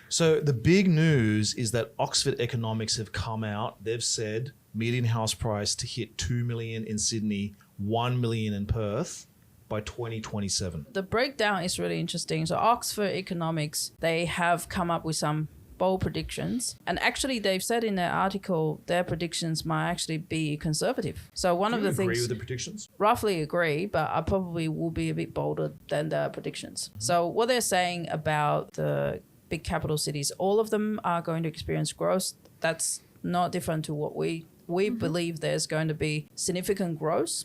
So the big news is that Oxford Economics have come out. They've said median house price to hit 2 million in Sydney, 1 million in Perth by 2027. The breakdown is really interesting. So Oxford Economics, they have come up with some bold predictions. And actually, they've said in their article, their predictions might actually be conservative. So one of the things... agree with the predictions? Roughly agree, but I probably will be a bit bolder than the predictions. Mm-hmm. So what they're saying about the big capital cities, all of them are going to experience growth. That's not different to what we believe there's going to be significant growth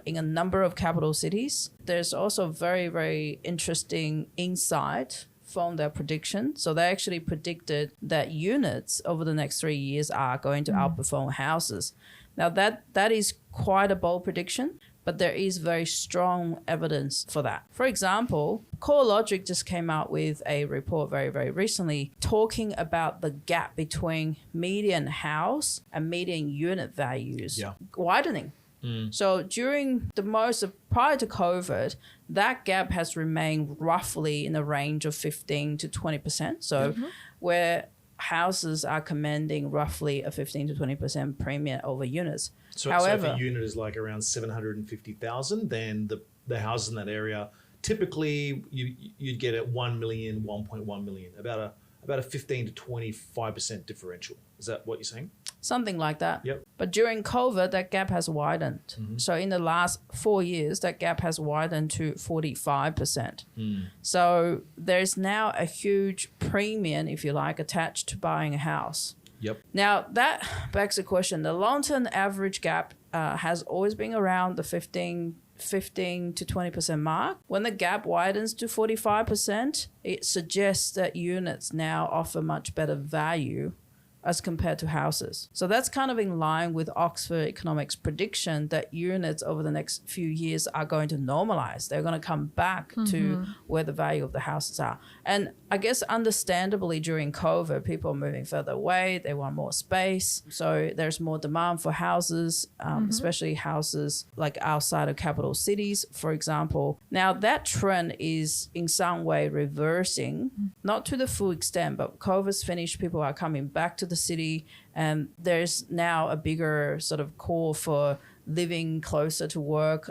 in a number of capital cities. There's also very, very interesting insight from their prediction. So they actually predicted that units over the next 3 years are going to outperform houses. Now that is quite a bold prediction, but there is very strong evidence for that. For example, CoreLogic just came out with a report very, very recently talking about the gap between median house and median unit values widening. So during prior to COVID, that gap has remained roughly in the range of 15 to 20%. So where houses are commanding roughly a 15 to 20% premium over units. However, so if a unit is like around 750,000, then the houses in that area, typically you'd get at 1 million, 1.1 million, about a 15 to 25% differential. Is that what you're saying? Something like that. Yep. But during COVID, that gap has widened. So in the last 4 years, that gap has widened to 45%. So there's now a huge premium, if you like, attached to buying a house. Yep. Now, that begs the question. The long-term average gap has always been around the 15 to 20% mark. When the gap widens to 45%, it suggests that units now offer much better value as compared to houses. So that's kind of in line with Oxford Economics' prediction that units over the next few years are going to normalize. They're going to come back to where the value of the houses are. And I guess understandably during COVID, people are moving further away. They want more space. So there's more demand for houses, especially houses like outside of capital cities, for example. Now that trend is in some way reversing, not to the full extent, but COVID's finished, people are coming back to the city, and there's now a bigger sort of call for living closer to work,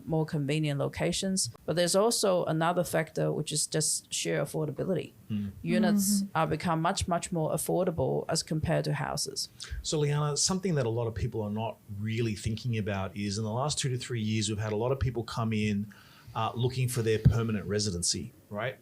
more convenient locations. But there's also another factor, which is just sheer affordability. Units are become much, much more affordable as compared to houses. So Liana, something that a lot of people are not really thinking about is in the last 2 to 3 years, we've had a lot of people come in looking for their permanent residency, right?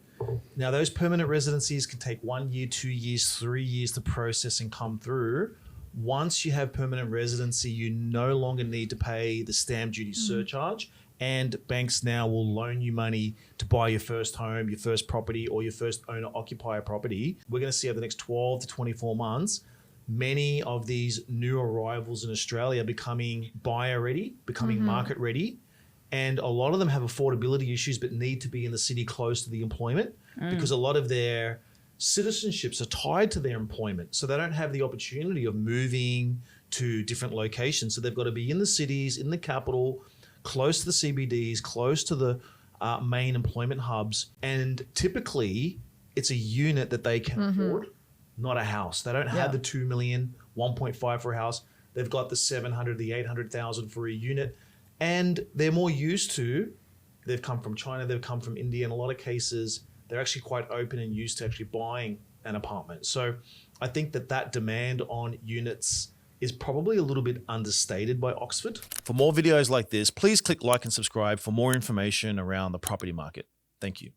Now, those permanent residencies can take 1 year, 2 years, 3 years to process and come through. Once you have permanent residency, you no longer need to pay the stamp duty surcharge, and banks now will loan you money to buy your first home, your first property, or your first owner-occupier property. We're going to see over the next 12 to 24 months, many of these new arrivals in Australia becoming buyer-ready, becoming market-ready. And a lot of them have affordability issues but need to be in the city close to the employment because a lot of their citizenships are tied to their employment. So they don't have the opportunity of moving to different locations. So they've got to be in the cities, in the capital, close to the CBDs, close to the main employment hubs. And typically it's a unit that they can afford, not a house. They don't have the 2 million, 1.5 for a house. They've got the 700, the 800,000 for a unit. And they're more used to, they've come from China, they've come from India. In a lot of cases, they're actually quite open and used to actually buying an apartment. So I think that demand on units is probably a little bit understated by Oxford. For more videos like this, please click like and subscribe for more information around the property market. Thank you.